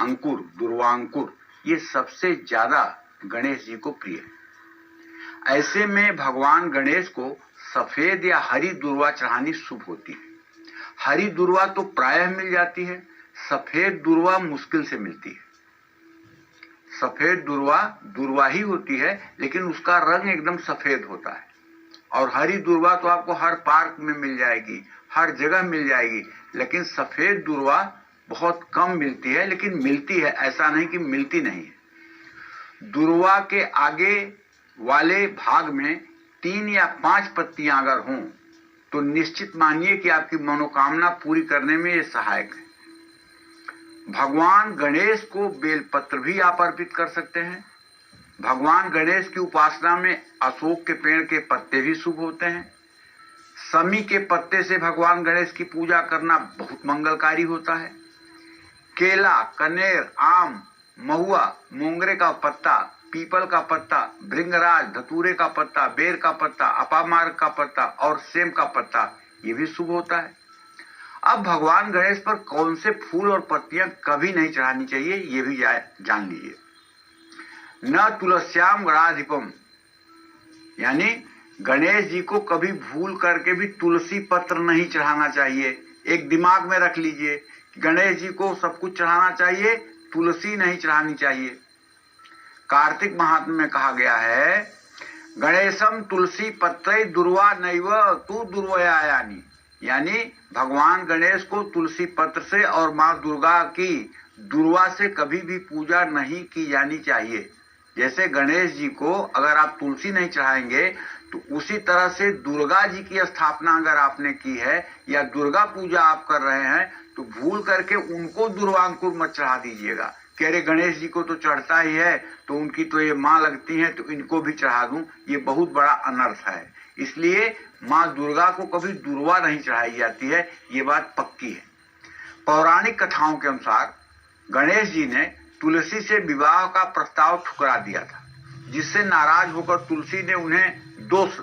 अंकुर, दुर्वांकुर, ये सबसे ज्यादा गणेश जी को प्रिय है। ऐसे में भगवान गणेश को सफेद या हरी दुर्वा चढ़ानी शुभ होती है। हरी दुर्वा तो प्रायः मिल जाती है, सफेद दुर्वा मुश्किल से मिलती है। सफेद दुर्वा दुर्वा ही होती है, लेकिन उसका रंग एकदम सफेद होता है। और हरी दुर्वा तो आपको हर पार्क में मिल जाएगी, हर जगह मिल जाएगी, लेकिन सफेद दुर्वा बहुत कम मिलती है, लेकिन मिलती है, ऐसा नहीं कि मिलती नहीं है। दुर्वा के आगे वाले भाग में 3 या 5 पत्तियां अगर हों तो निश्चित मानिए कि आपकी मनोकामना पूरी करने में ये सहायक है। भगवान गणेश को बेलपत्र भी आप अर्पित कर सकते हैं। भगवान गणेश की उपासना में अशोक के पेड़ के पत्ते भी शुभ होते हैं। समी के पत्ते से भगवान गणेश की पूजा करना बहुत मंगलकारी होता है। केला, कनेर, आम, महुआ, मोंगरे का पत्ता, पीपल का पत्ता, भृंगराज, धतूरे का पत्ता, बेर का पत्ता, अपामार्ग का पत्ता और सेम का पत्ता, ये भी शुभ होता है। अब भगवान गणेश पर कौन से फूल और पत्तियां कभी नहीं चढ़ानी चाहिए, ये भी जान लीजिए। न तुलस्याम गणाधिपम, यानी गणेश जी को कभी भूल करके भी तुलसी पत्र नहीं चढ़ाना चाहिए। एक दिमाग में रख लीजिए, गणेश जी को सब कुछ चढ़ाना चाहिए, तुलसी नहीं चढ़ानी चाहिए। कार्तिक महात्म्य में कहा गया है, गणेशम तुलसी पत्रे दुर्वा नैव तू दुर्वयायानी, यानी भगवान गणेश को तुलसी पत्र से और माँ दुर्गा की दुर्वा से कभी भी पूजा नहीं की जानी चाहिए। जैसे गणेश जी को अगर आप तुलसी नहीं चढ़ाएंगे तो उसी तरह से दुर्गा जी की स्थापना अगर आपने की है या दुर्गा पूजा आप कर रहे हैं तो भूल करके उनको दुर्वांकुर मत चढ़ा दीजिएगा कि अरे गणेश जी को तो चढ़ता ही है तो उनकी तो ये माँ लगती है तो इनको भी चढ़ा दूं, ये बहुत बड़ा अनर्थ है। इसलिए माँ दुर्गा को कभी दुर्वा नहीं चढ़ाई जाती है, ये बात पक्की है। पौराणिक कथाओं के अनुसार गणेश जी ने तुलसी से विवाह का प्रस्ताव ठुकरा दिया था, जिससे नाराज होकर तुलसी ने उन्हें दोष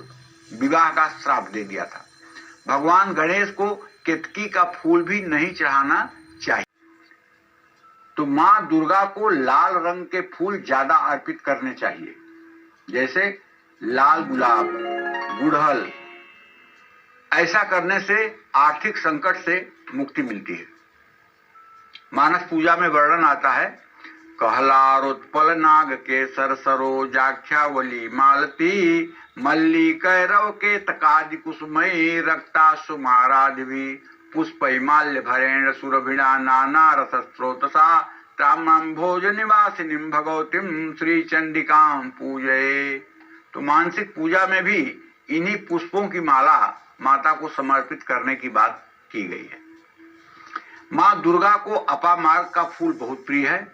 विवाह का श्राप दे दिया था। भगवान गणेश को केतकी का फूल भी नहीं चढ़ाना चाहिए। तो माँ दुर्गा को लाल रंग के फूल ज्यादा अर्पित करने चाहिए, जैसे लाल गुलाब, गुड़हल। ऐसा करने से आर्थिक संकट से मुक्ति मिलती है। मानस पूजा में वर्णन आता है, कहलारोत्पल नाग केसर सरोजाख्यावली मालती मल्ली कैरव के तकादि कुसुमयी रक्ता सुमाराधि पुष्पैमाल्य भरेण सुरभिणा नाना रस स्रोतसा ताम्रम भोज निवासिनीं भगवतीं श्री चंडिकां पूजये। तो मानसिक पूजा में भी इन्हीं पुष्पों की माला माता को समर्पित करने की बात की गई है। माँ दुर्गा को अपामार्ग का फूल बहुत प्रिय है।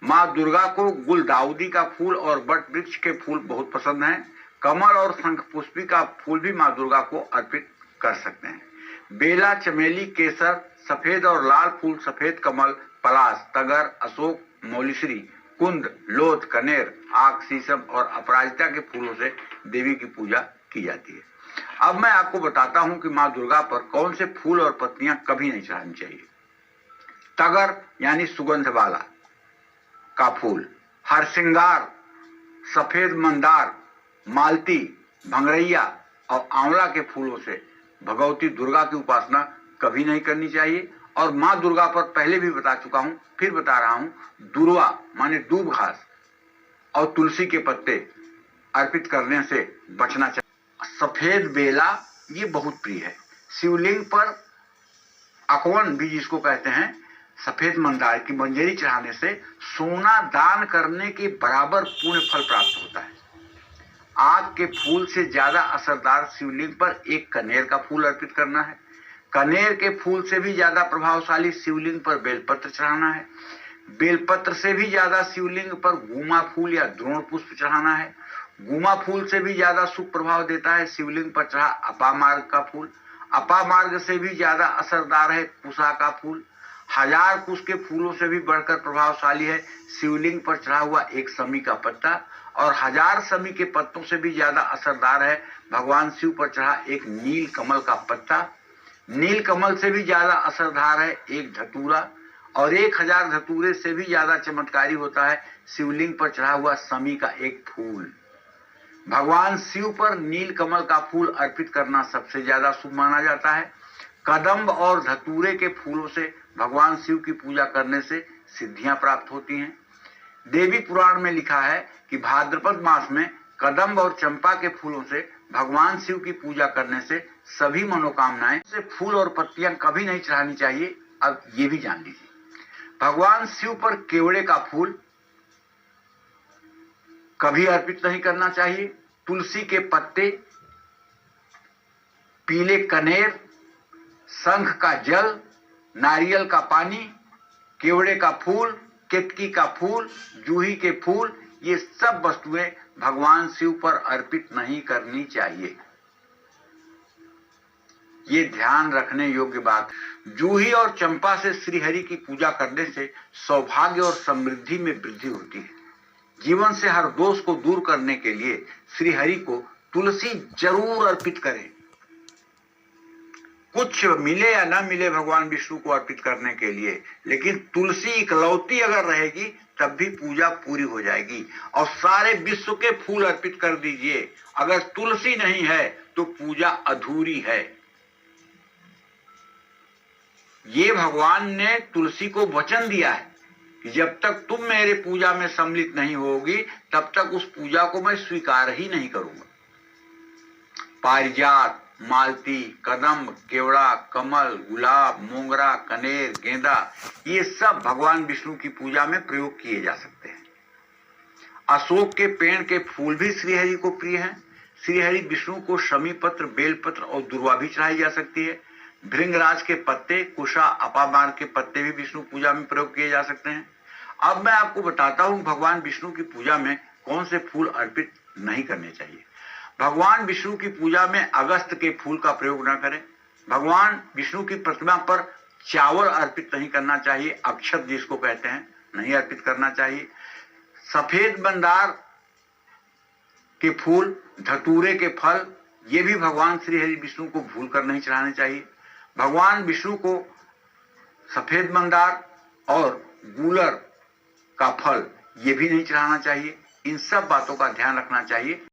माँ दुर्गा को गुलदाउदी का फूल और बट वृक्ष के फूल बहुत पसंद हैं। कमल और शंख पुष्पी का फूल भी माँ दुर्गा को अर्पित कर सकते हैं। बेला, चमेली, केसर, सफेद और लाल फूल, सफेद कमल, पलाश, तगर, अशोक, मौलीश्री, कुंद, लोथ, कनेर, आक, शीशम और अपराजिता के फूलों से देवी की पूजा की जाती है। अब मैं आपको बताता हूं कि माँ दुर्गा पर कौन से फूल और पत्तियां कभी नहीं चढ़ानी चाहिए। तगर यानी सुगंध वाला का फूल, हरसिंगार, सफेद मंदार, मालती, भंगरैया और आंवला के फूलों से भगवती दुर्गा की उपासना कभी नहीं करनी चाहिए। और माँ दुर्गा पर पहले भी बता चुका हूं, फिर बता रहा हूं, दुर्वा माने दूब घास और तुलसी के पत्ते अर्पित करने से बचना चाहिए। सफेद बेला ये बहुत प्रिय है। शिवलिंग पर अकवन भी जिसको कहते हैं, सफेद मंदार की मंजरी चढ़ाने से सोना दान करने के बराबर पुण्य फल प्राप्त होता है। आग के फूल से ज्यादा असरदार शिवलिंग पर एक कनेर का फूल अर्पित करना है। कनेर के फूल से भी ज्यादा प्रभावशाली शिवलिंग पर बेलपत्र चढ़ाना है। बेलपत्र से भी ज्यादा शिवलिंग पर गुमा फूल या द्रोण पुष्प चढ़ाना है। गुमा फूल से भी ज्यादा शुभ प्रभाव देता है शिवलिंग पर चढ़ा अपामार्ग का फूल। अपामार्ग से भी ज्यादा असरदार है कुशा का फूल। हजार कुश के फूलों से भी बढ़कर प्रभावशाली है शिवलिंग पर चढ़ा हुआ एक समी का पत्ता। और हजार समी के पत्तों से भी ज्यादा असरदार है भगवान शिव पर चढ़ा एक नील कमल का पत्ता। नील कमल से भी ज्यादा असरदार है एक धतूरा। और 1000 धतूरे से भी ज्यादा चमत्कारी होता है शिवलिंग पर चढ़ा हुआ शमी का एक फूल। भगवान शिव पर नील कमल का फूल अर्पित करना सबसे ज्यादा शुभ माना जाता है। कदम्ब और धतूरे के फूलों से भगवान शिव की पूजा करने से सिद्धियां प्राप्त होती हैं। देवी पुराण में लिखा है कि भाद्रपद मास में कदम्ब और चंपा के फूलों से भगवान शिव की पूजा करने से सभी मनोकामनाएं से फूल और पत्तियां कभी नहीं चढ़ानी चाहिए। अब ये भी जान लीजिए, भगवान शिव पर केवड़े का फूल कभी अर्पित नहीं करना चाहिए। तुलसी के पत्ते, पीले कनेर, शंख का जल, नारियल का पानी, केवड़े का फूल, केतकी का फूल, जूही के फूल, ये सब वस्तुएं भगवान शिव पर अर्पित नहीं करनी चाहिए। ये ध्यान रखने योग्य बात। जूही और चंपा से श्रीहरि की पूजा करने से सौभाग्य और समृद्धि में वृद्धि होती है। जीवन से हर दोष को दूर करने के लिए श्रीहरि को तुलसी जरूर अर्पित करें। कुछ मिले या ना मिले भगवान विष्णु को अर्पित करने के लिए, लेकिन तुलसी इकलौती अगर रहेगी तब भी पूजा पूरी हो जाएगी। और सारे विश्व के फूल अर्पित कर दीजिए, अगर तुलसी नहीं है तो पूजा अधूरी है। ये भगवान ने तुलसी को वचन दिया है कि जब तक तुम मेरे पूजा में सम्मिलित नहीं होगी तब तक उस पूजा को मैं स्वीकार ही नहीं करूंगा। पारिजात, मालती, कदम्ब, केवड़ा, कमल, गुलाब, मोगरा, कनेर, गेंदा, ये सब भगवान विष्णु की पूजा में प्रयोग किए जा सकते हैं। अशोक के पेड़ के फूल भी श्रीहरि को प्रिय हैं। श्रीहरि विष्णु को शमी पत्र, बेलपत्र और दुर्वा भी चढ़ाई जा सकती है। भृंगराज के पत्ते, कुशा, अपामार के पत्ते भी विष्णु पूजा में प्रयोग किए जा सकते हैं। अब मैं आपको बताता हूं भगवान विष्णु की पूजा में कौन से फूल अर्पित नहीं करने चाहिए। भगवान विष्णु की पूजा में अगस्त के फूल का प्रयोग न करें। भगवान विष्णु की प्रतिमा पर चावल अर्पित नहीं करना चाहिए, अक्षत जिसको कहते हैं, नहीं अर्पित करना चाहिए। सफेद मंदार के फूल, धतूरे के फल, ये भी भगवान श्री हरि विष्णु को भूल कर नहीं चढ़ाने चाहिए। भगवान विष्णु को सफेद मंदार और गूलर का फल ये भी नहीं चढ़ाना चाहिए। इन सब बातों का ध्यान रखना चाहिए।